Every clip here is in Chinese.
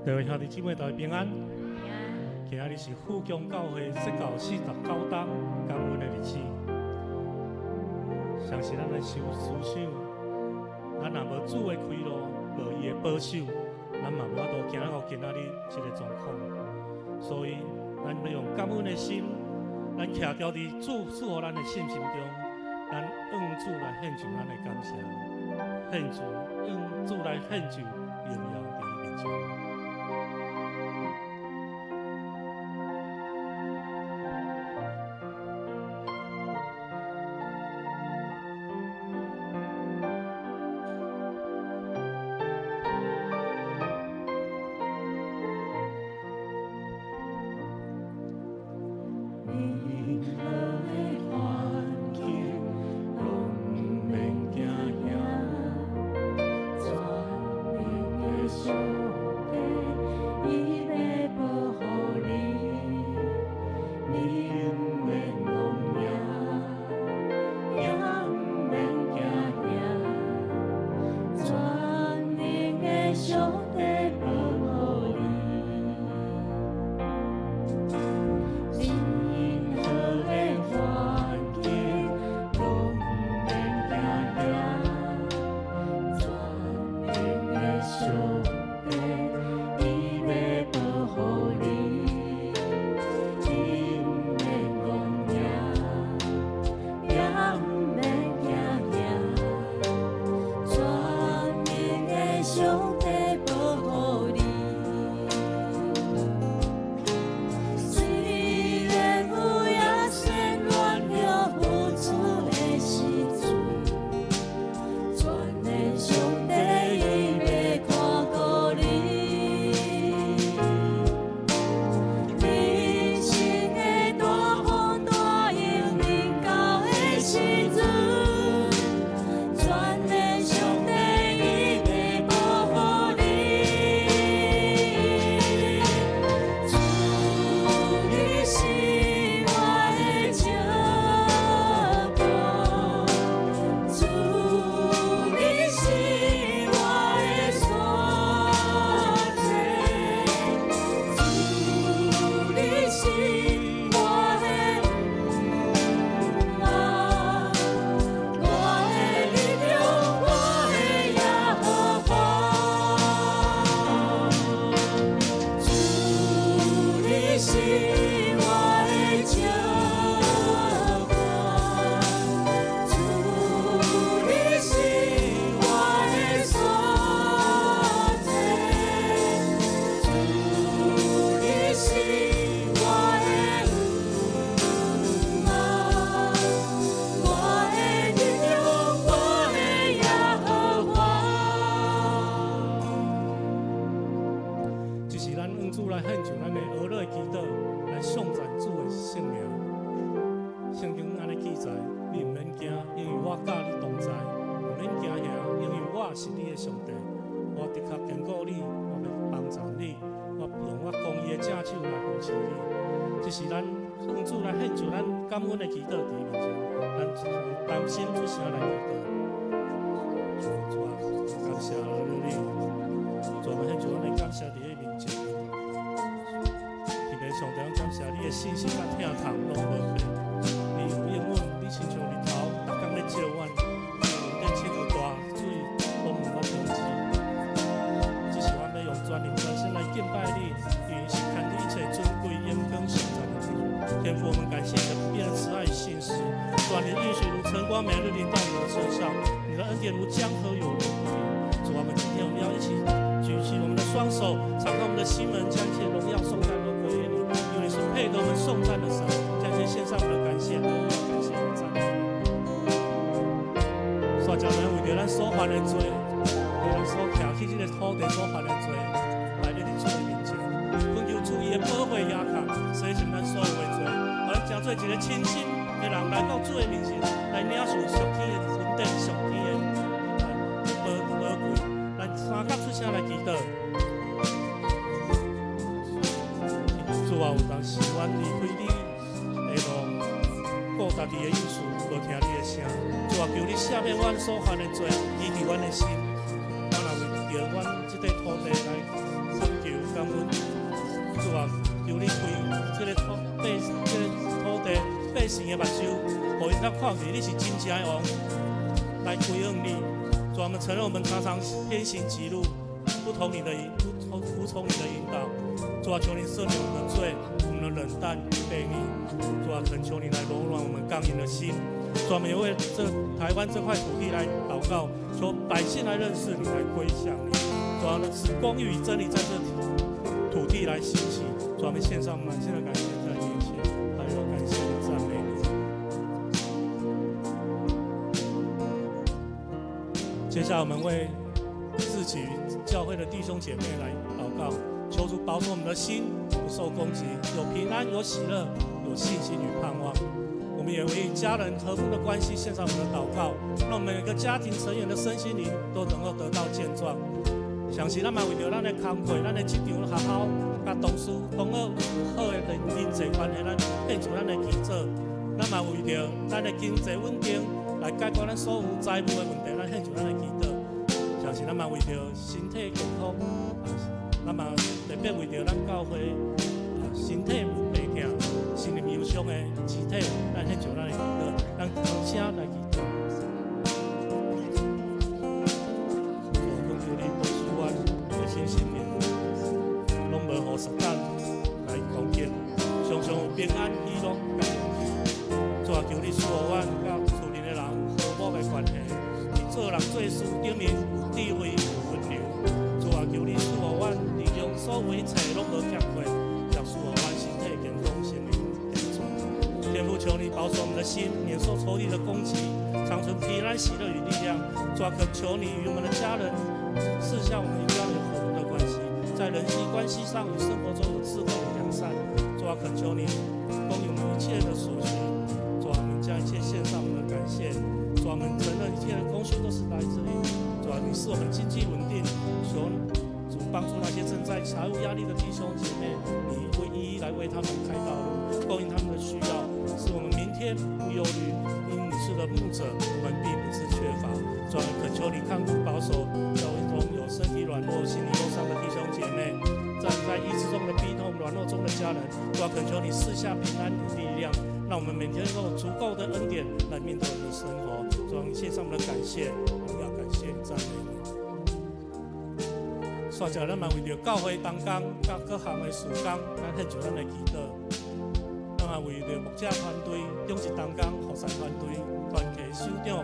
各位兄弟姊妹，大家平安。今仔日是富强教会释教49天感恩的日子。相信咱的思想，咱若无主的开路，无伊的保守，咱嘛无法度行到今仔日这个状况。所以，咱要用感恩的心，咱徛伫主赐予咱的信心中，咱向主来献上咱的感谢，向主来献上荣耀伫面前。感恩的祈祷伫面前，咱担心出声来祈祷。主啊，感谢你，主啊，献上咱的感谢伫你面前。天父上帝，感谢你的信心甲疼痛拢无变。你有应允，你亲像日头，逐工咧照阮，你有天赐大水，保护阮冬季。只是阮要用全灵全身来敬拜你，因为是看你一切尊贵、荣光、颂赞的你。天父，我们感谢你的不变的慈爱信实，主啊，你的应许如晨光，每日临到我们的身上，你的恩典如江河有流不停。主啊，我们今天我们要一起举起我们的双手，敞开我们的心门，将一切荣耀颂赞都归于你，因为你是配得我们颂赞的神。将一切献上我们的感谢，感谢我们赞美。所叫人为着咱所犯的罪，为咱所徛起这个土地所犯的罪，来到你主的面前，恳求主伊的保护亚卡，洗净咱所有的罪。诚做一个清心的人来到主的面前，来领受属天的恩典、属天的宝贵。咱三角出声来祈祷。主啊，有当时阮离开你的路，顾家己的意思，无听你的声。主啊，求你赦免阮所犯的罪，医治阮的心。咱也为着阮这块土地来恳求。感恩，主啊，求你开这个土地百姓的目睭，互因当看见你是真正的王，来归向你。主啊，我们承认我们常常偏行歧路，服从你的引导。主啊，求你赦免我们的罪，我们的冷淡与悖逆。主啊，恳求你来柔软我们刚硬的心。主啊，我们也为这台湾这块土地来祷告，求百姓来认识你，来归向你。主啊，使公义与真理在这土地来兴起。主啊，我们献上满心的感谢在你面前，还有感谢赞美你。接下来我们为自己教会的弟兄姐妹来祷告，求主保守我们的心不受攻击，有平安，有喜乐，有信心与盼望。我们也为家人和睦的关系献上我们的祷告，让每个家庭成员的身心灵都能够得到健壮。相信咱嘛为着咱的工课，咱的职场学校，甲同事同学好的人际关系，咱献出咱的祈祷。咱嘛为着咱的经济稳定，来解决咱所有财务的问题，咱献出咱的祈祷。相信咱嘛为着身体健康，咱嘛特别为着咱教会身体袂痛、心灵忧伤的肢体，咱献出咱的祈祷，咱同声来祈祷。新年拢无互撒旦来攻击，常常有平安喜乐。主啊，求你赐予阮甲厝里的人和睦的关系，伫做人做事顶面有智慧有温柔。主啊，求你赐予阮利用所有一切拢无欠缺，也赐予阮身体健康、心灵健壮。天父，求你保守我们的心，免受仇敌的攻击，长存平安、喜乐与力量。主啊，恳求你与我们的家人赐下我们与家人和睦的关系，在人际关系上与生活中有智慧与良善。主啊，恳求你供应我们一切的所需。主啊，我们将一切献上我们的感谢。主啊，我们承认一切的供需都是来自你。主啊，你使我们经济稳定。求主帮助那些正在财务压力的弟兄姐妹，你会一一来为他们开道路，供应他们的需要，使我们明天不忧虑。因你是的牧者，我们必不致缺乏。主啊，恳求你看顾保守教会中有身体软弱、心理忧伤的弟兄姐妹，站在医治中的逼痛、软弱中的家人。主啊，恳求你赐下平安与力量，让我们每天都有足够的恩典来面对我们的生活。主啊，你献上我们的感谢，我们要感谢你、赞美你。煞者咱嘛为着教会同工、甲各项的事工，咱献上咱的祈祷。咱嘛为着牧者团队、中职同工、服侍团队、团契首长、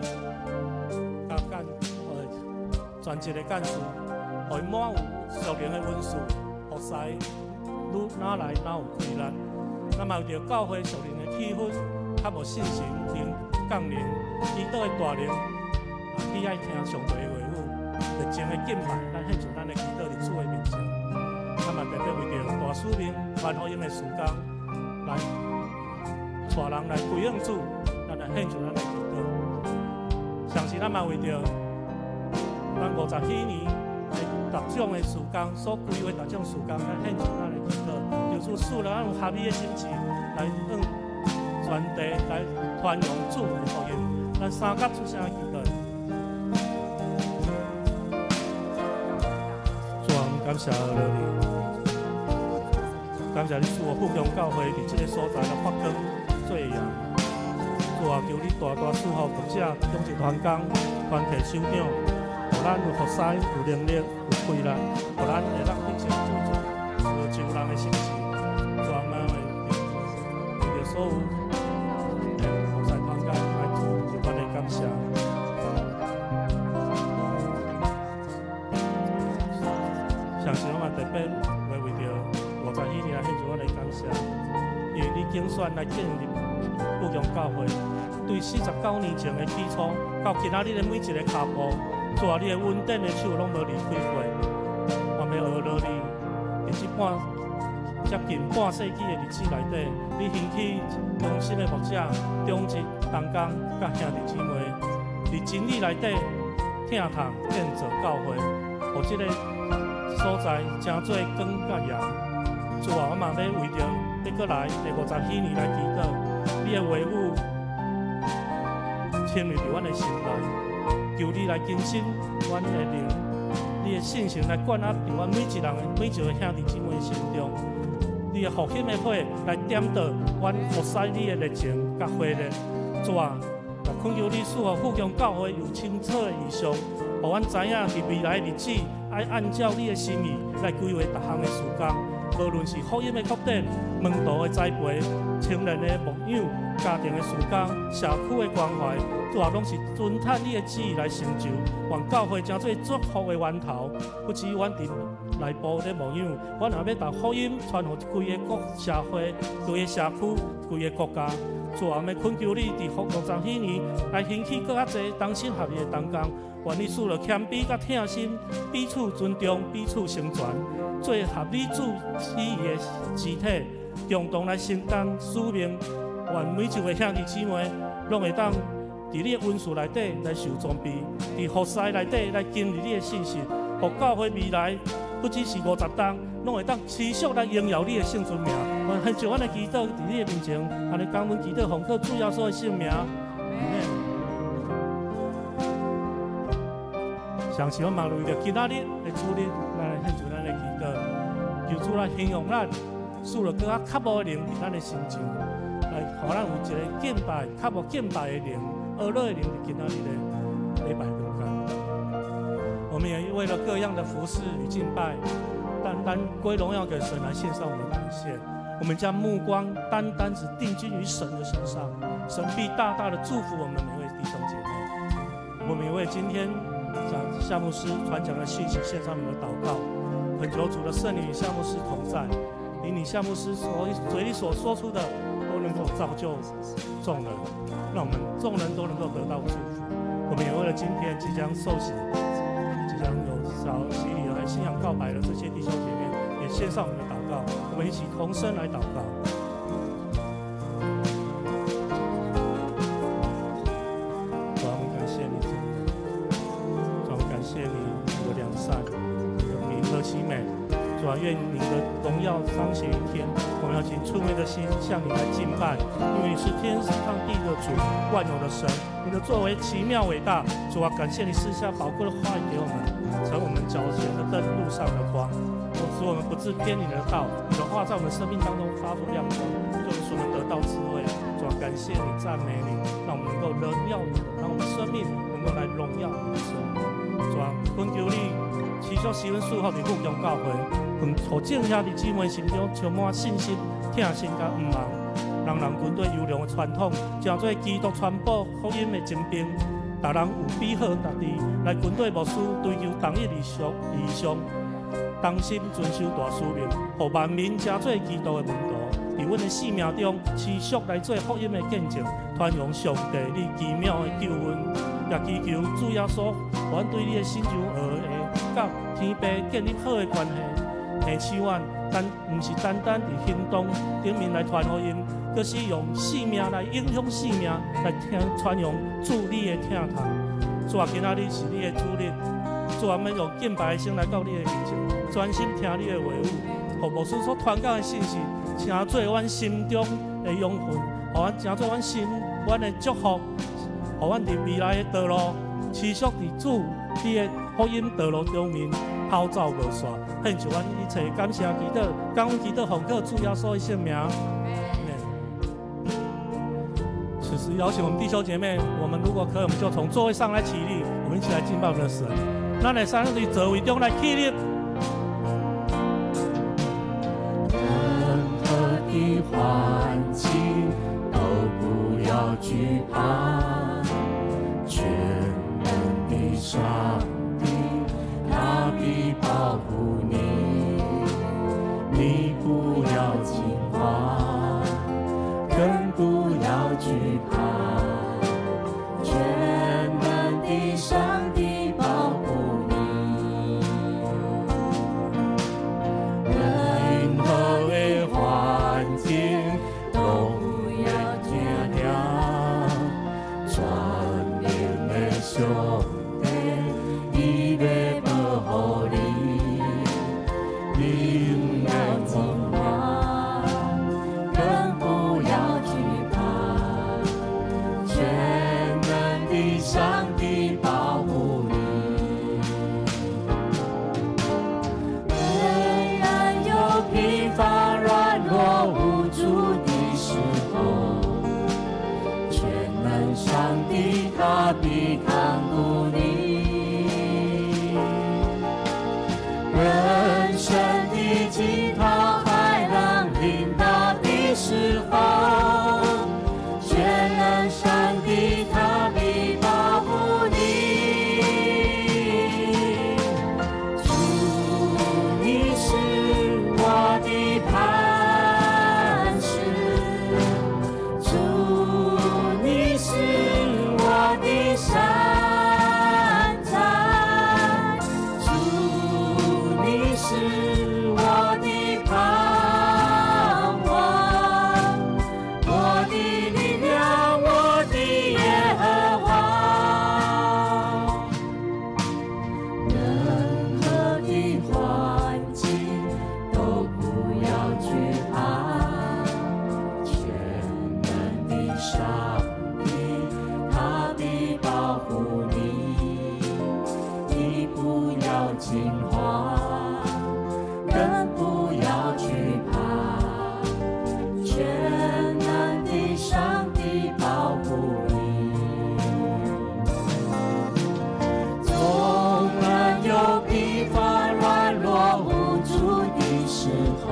全职的干事，互因满有属灵的温素，服侍愈哪来哪有困难。咱嘛为着教会属灵的气氛，较无信心、灵降临、祈祷的大灵，喜爱听上帝的话语，热情的敬拜，咱献上咱的祈祷伫主的面前。咱嘛特别为着大使命、传福音的事工，来带人来归向主，咱来献上咱的祈祷。相信咱嘛为着咱50几年的各种的事工所规划各种事工，咱献上咱的祈祷，求主赐咱有合理的心情来传递、来传扬主的福音。咱三甲出声祈祷。主啊，感谢你，感谢你赐我富强教会伫这个所在来发光做样。主啊，求你大大赐福牧者、中职团工、团契首长。互咱有服侍、有能力、有气力，互咱会当彼此助助，无救人的心情。专门为着所有服侍团工来做一番的感谢。相信我嘛特别会为着50几年来献上我的感谢，因为你竞选来建立富强教会，对49年前的基础，到今仔日的每一个脚步。主啊，你的稳定的手拢无离开过，我们学落你，伫这接近半世纪的日子内底，你兴起忠心的牧者、中职同工甲兄弟姊妹，伫真理内底听堂建造教会，互这个所在成做光甲阳。主啊，我嘛要为着要过来第50几年来祈祷，你的话语侵入伫阮的心内。求你来更新阮的灵，你你的信心来灌压伫阮每一个兄弟姊妹心中，你的复兴的火来点导阮服侍你的热情甲火力。主啊，恳求你使互富强教会有清澈的意向，互阮知影伫未来的日子，爱按照你的心意来规划逐项的事工。无论是福音的扩展、门徒的栽培、青年的牧养、家庭的事工、社区的关怀，主啊，拢是遵探你的旨意来成就。愿教会成做祝福的源头，不止阮伫内部咧牧养，阮也要把福音传互规个国社会、规个社区、规个国家。主啊，要恳求你伫福60许年来兴起更较侪同心合意的同工，愿你使了谦卑甲疼心，彼此尊重，彼此成全。做合理主义的肢体，共同来承担使命。愿每一位兄弟姊妹，拢会当伫你的温室内底来受装备，伫服侍内底来经历你的信息，互教会未来不只是50档，拢会当持续来荣耀你的圣尊名。愿很久阮的祈祷伫你的面前，安尼感恩祈祷，奉靠主耶稣的圣名。相信我嘛为着今仔日的主日，咱来献出咱的祈祷，求主来形容咱，使了更较无灵伫咱的心中，来互咱有一个敬拜、较无敬拜的灵、娱乐的灵伫今仔日的礼拜中间。我们也为了各样的服饰与敬拜，单归荣耀给神来献上我们的感谢。我们将目光单只定睛于神的身上，神必大大的祝福我们每位弟兄姐妹。我们也为今天夏牧师传讲的信息献上我们的祷告，恳求主的圣灵与夏牧师同在，领你夏牧师嘴里所说出的都能够造就众人，让我们众人都能够得到祝福。我们也为了今天即将受洗、即将有洗礼来信仰告白的这些弟兄姐妹，也献上我们的祷告。我们一起同声来祷告。主啊，我们感谢你，主啊，感谢你的良善，你的名和其美。主啊，愿你的荣耀彰显于天。我们要尽出昧的心向你来敬拜，因为你是天上地的主，万有的神。你的作为奇妙伟大。主啊，感谢你赐下宝贵的话语给我们，成我们脚前的灯，路上的光。使我们不致偏离你的道，你的话在我们生命当中发出亮光，就是使我们得到智慧。主啊，感谢你，赞美你，让我们能够荣耀你的，让我们生命能够来荣耀你的神。主啊，恳求你持续施恩赐福伫富强教会，互正兄弟姊妹心中充满信心、疼心甲毋忘，让人军队优良的传统，成做基督传播福音的精兵。大人有比好达志，来军队牧师追求同一理想。当心遵守大使命，互万民成做基督的门徒，伫阮的性命中持续来做福音的见证，传扬上帝你奇妙的救恩，也祈求主耶稣，阮对你的心肠和下，甲天父建立好的关系，提醒阮，但毋是单伫行动顶面来传福音，佫是用性命来影响性命，来传扬主你的疼痛。主啊，今仔日是你的主日，主啊，要用敬拜的心来到你的面前。专心听你的话语，互牧师所传讲的信息，成做阮心中的养分，互阮成做阮的祝福，互阮伫未来的道路持续伫主你的福音道路中面跑走无煞。献上阮一切感谢祈祷，感恩祈祷，奉靠主耶稣的圣名。此时邀请我们弟兄姐妹，我们如果可以，我们就从座位上来起立，我们一起来敬拜我们的神。咱来三伫座位中来起立。的环境都不要惧怕，全能的上帝，他必保护你，你不要惊慌，更不要惧怕，全能的上帝保护你，任何的环境都不要惊了，全能的上帝，伊要保护你，你不要惊慌，更不要惧怕，全能的上帝保护你。必看顾你。人生的惊涛骇浪临到的时候，全能上帝他必保护你。主，你是我的磐石，主，你是我的山寨，主，你是我的盼望，我的力量，我的耶和华。任何的环境都不要惧怕，全能的上帝他必保护你，你不要惊慌，更不要惧怕，全能的上帝保护你。纵然有疲乏软弱无助的时候，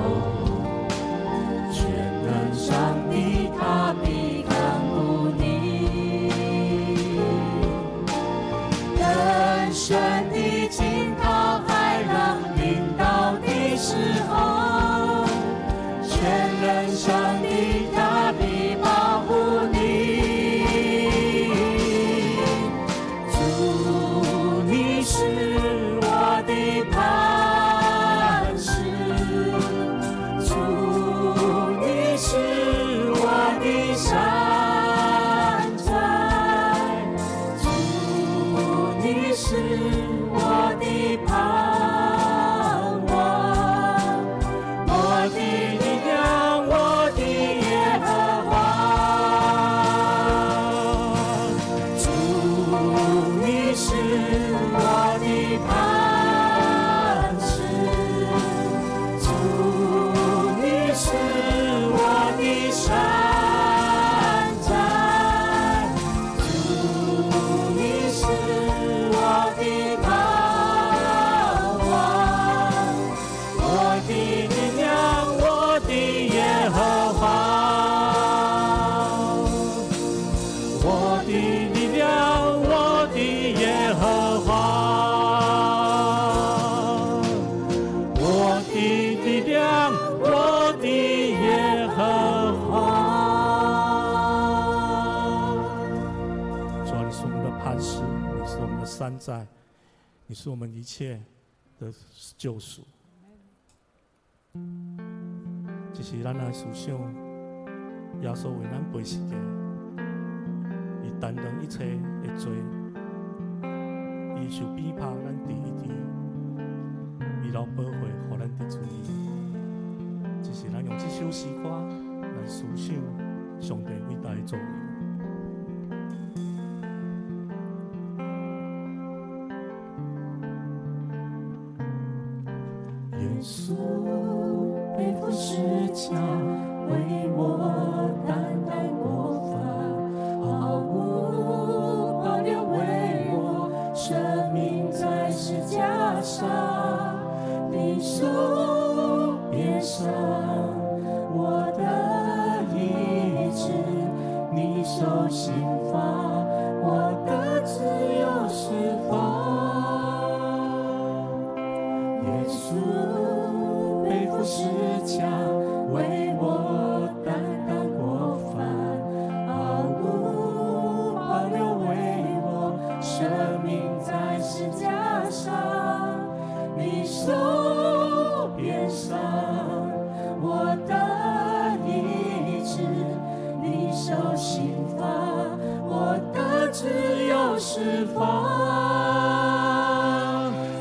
全能上帝他必看顾你。人生的惊涛骇浪临到的时候，全能上帝他必保护你。主，你是我的磐石，主，你是我的山寨，主，你是我的盼望，我的力量，我的耶和华。主，你是我的磐石，主，你是我的山寨，主，你是我的盼望，我的力量，我的耶和华。我的力量，我的耶和华。我的力量，我的耶和华。主啊，你是我们的磐石，你是我们的山寨，你是我们一切的救赎。这是咱来思想，耶稣为咱背世界，伊担当一切的罪，伊受逼迫，咱第一滴，伊留保护，互咱得注意。这是咱用这首诗歌来思想上帝伟大的作为。耶稣背负十架，为我担当过犯，毫无保留为我生命在十架上，你受鞭伤，我的医治，你受刑罚，我的自由释放。耶稣背负十架，为我担当过犯，毫无保留为我生命在十架上，你受鞭伤，我的医治，你受刑罚，我的自由释放。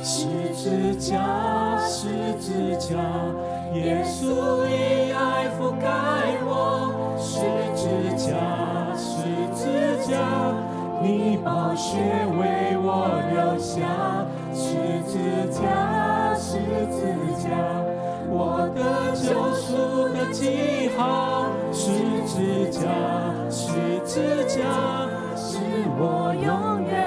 十字架，十字架，耶稣以爱覆盖我。十字架，十字架，你宝血为我流下。十字架，十字架，我的救赎的记号。十字架，十字架，是我永远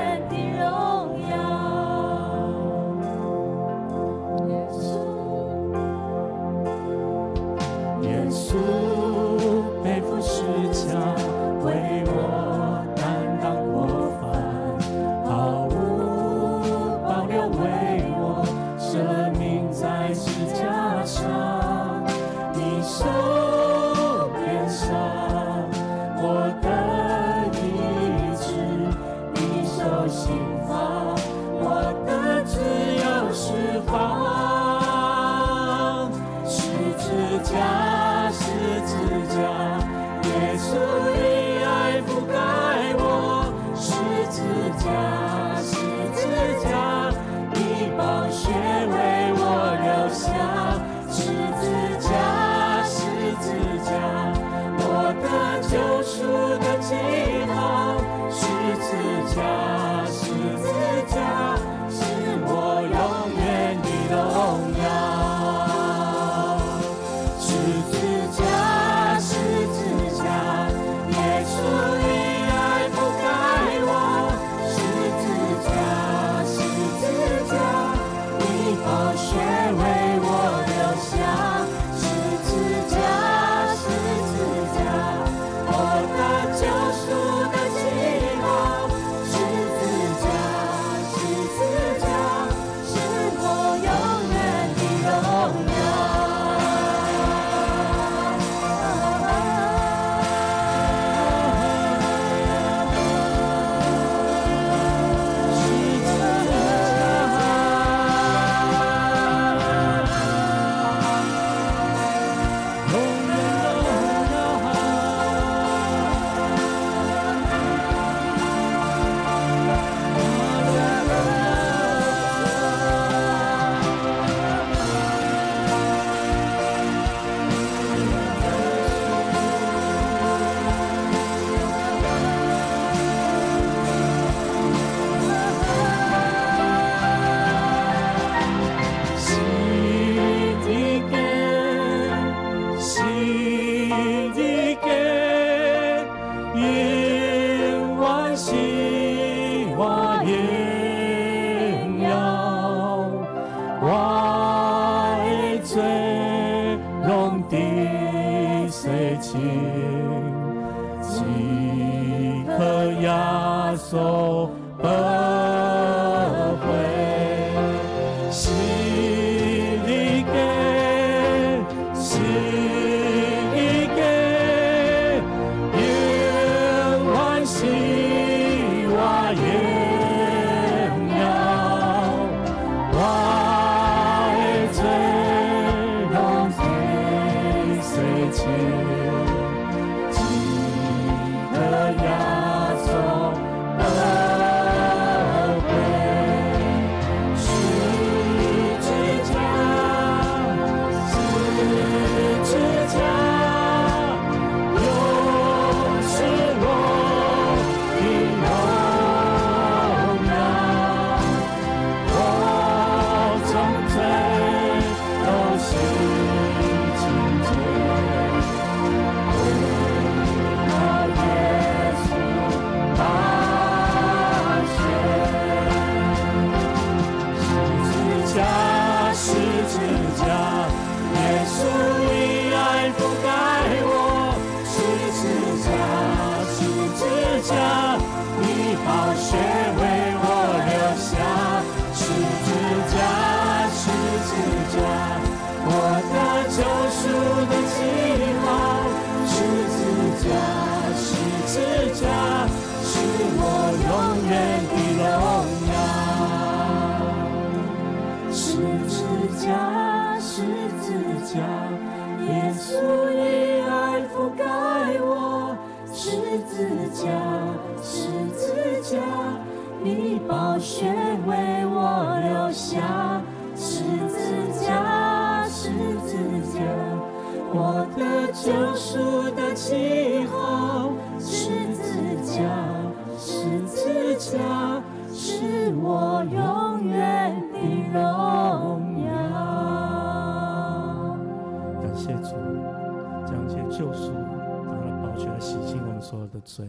架，耶稣以爱覆盖我，十字架，十字架，你宝血为我流下，十字架，十字架，我的救赎的记号，十字架，十字架，是我永远的荣耀。感谢主，将一切救赎，让他的宝血来洗净我们所有的罪。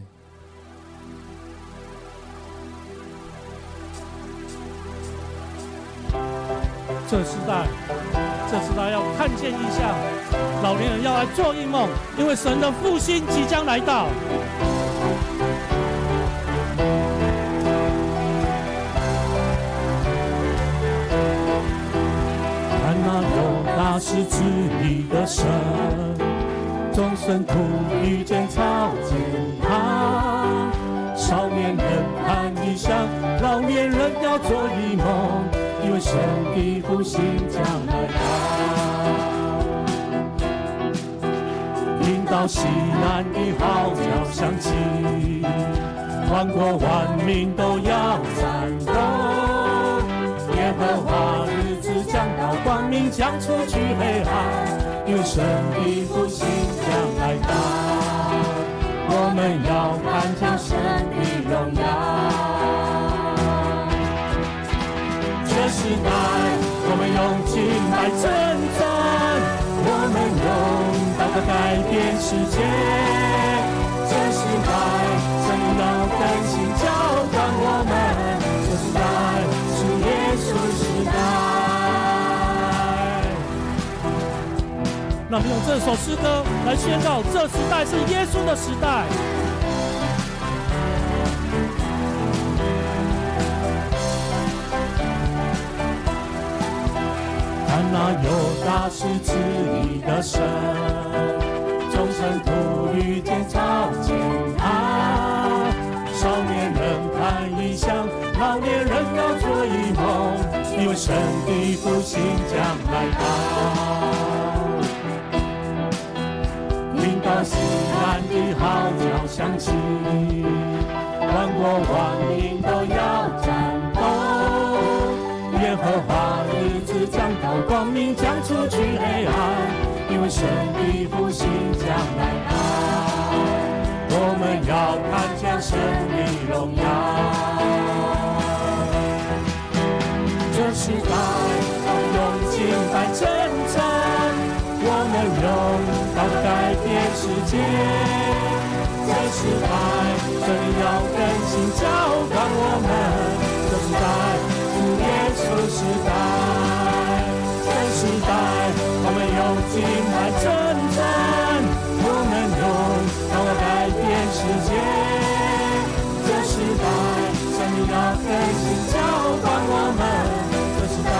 这时代要看见异象，老年人要来做异梦，因为神的复兴即将来到。看那有大事治理的神，众生徒遇见朝见他，少年人看异象，老年人要做异梦，因为神的复兴将来到。听到西南的号角响起，万国万民都要战斗，耶和华日子将到，光明将出去黑暗，因为神的复兴将来到。我们要看见神的荣耀。这时代，我们用敬拜征战，我们用祷告改变世界。这时代，神要更新浇灌我们。这时代是耶稣时代。让我们用这首诗歌来宣告，这时代是耶稣的时代。看那有大事治理的神，众生徒遇见朝见他，少年人看异象，老年人要做异梦，因为神的复兴将来到。听到西安的号角响起，万国万民都要战斗，耶和华日子将到，光明将出去黑暗，因为神的复兴将来到。我们要看见神的荣耀。这时代，我们用敬拜征战，我们用祷告改变世界。这时代，神要更新浇灌我们。这时代是耶稣时代。这时代，我们用敬拜征战，我们用祷告改变世界。这时代，神要更新浇灌我们。这时代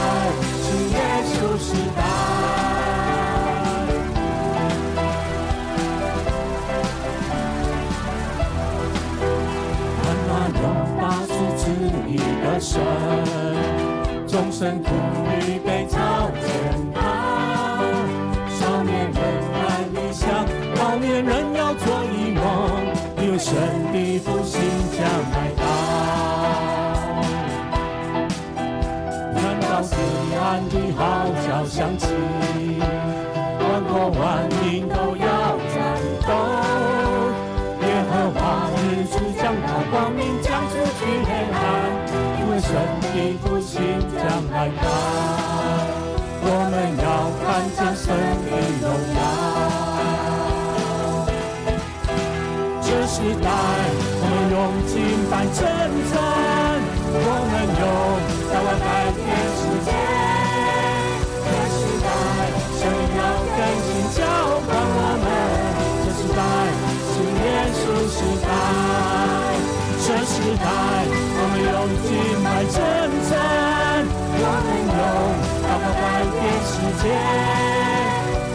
是耶稣时代。看那有大事治理的神，众生徒预备朝见他，少年人看异象，老年人要做异梦，因为神的复兴将来到。看到西安的号角响起，万国万民都要战斗，耶和华日子将到，光明将出去黑暗，因为神的复兴将来到。我们要看见神的荣耀。这时代，我们用敬拜征战，我们用祷告改变世界。这时代，神要更新浇灌我们。这时代是耶稣时代。这时代，我们用敬拜征战，我们用祷告改变世界。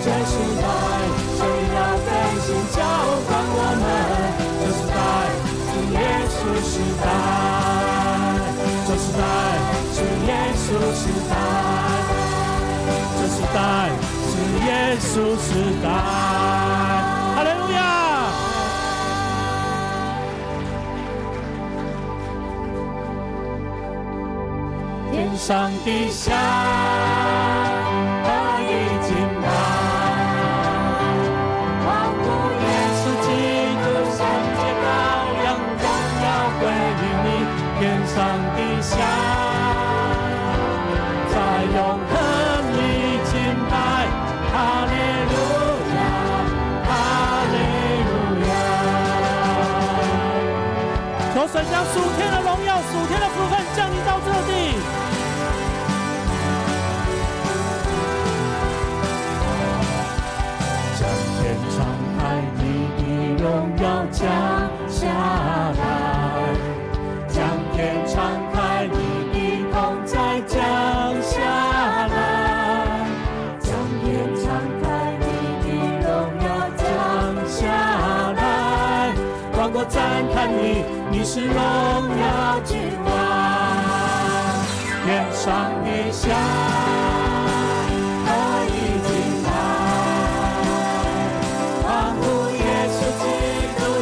这时代，神要更新浇灌我们。这时代是耶稣时代。这时代是耶稣时代。这时代是耶稣时代。哈利路亚！天上地下可以敬拜，万物耶稣基督圣洁羔羊，荣耀归于你。天上地下在永恒里敬拜，哈利路亚，哈利路亚。求神将属天的荣耀、属天的福分降临到这地。敞开你的荣耀降下来，将天敞开你的同在降下来，将天敞开你的荣耀降下来，万国赞叹你，你是荣耀君王，天上地下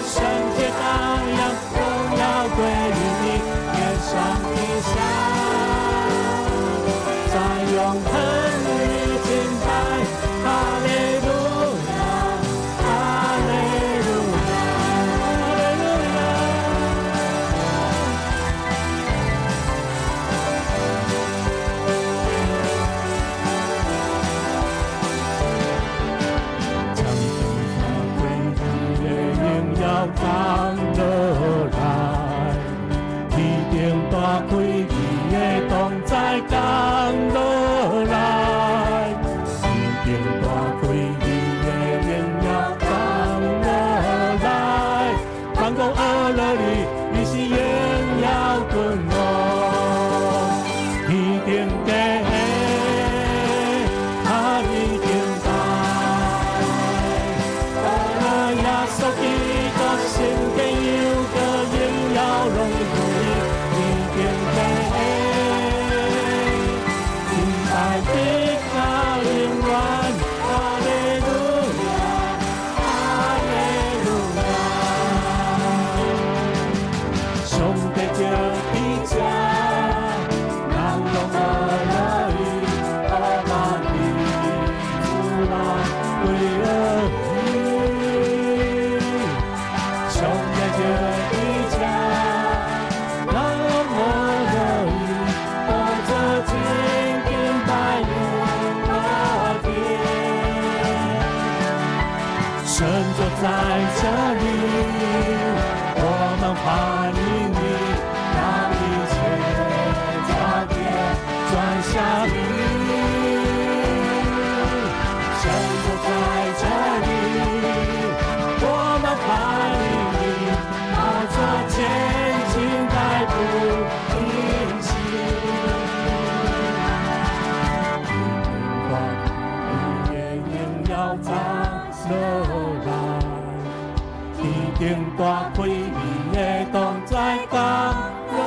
圣洁羔羊，荣耀归于你，天上地下，在永恒里敬拜，哈利路亚，哈利路亚，哈利路亚。将天下归于你，要降落来，天顶大开，你的同在降落来，天顶大开，你的荣耀降落来，万国阿乐你，你是荣耀君王，天顶地。在这里，我们欢迎你，让一切焦点转向你。神就在这里，我们欢迎你，靠着前进迈步停息。你也应要降落来。天大开，你的同在降落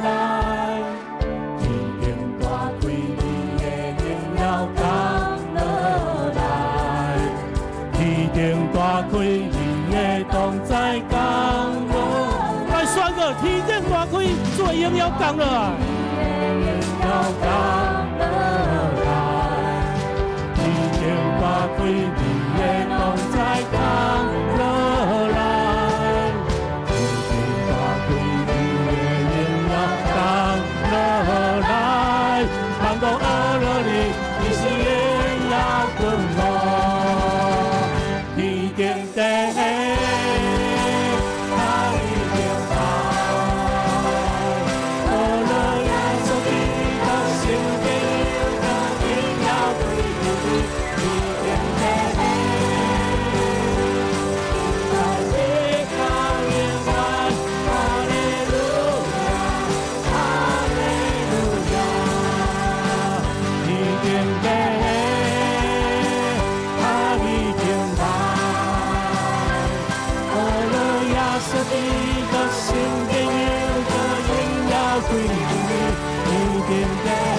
来，天大开，你的荣耀降落来，天大开，你的同在降落来。来选个天大开，主的荣耀降落来，荣耀降落来，天大开，你的同在降落来。万国阿乐你，你是荣耀君王，天顶地，哈利路亚，阿乐耶稣基督圣洁的荣耀归于你，天顶地，在地上永远，哈利路亚，哈利路亚。天地，哈利敬拜，阿乐耶稣基督圣洁的荣耀归于你，天地。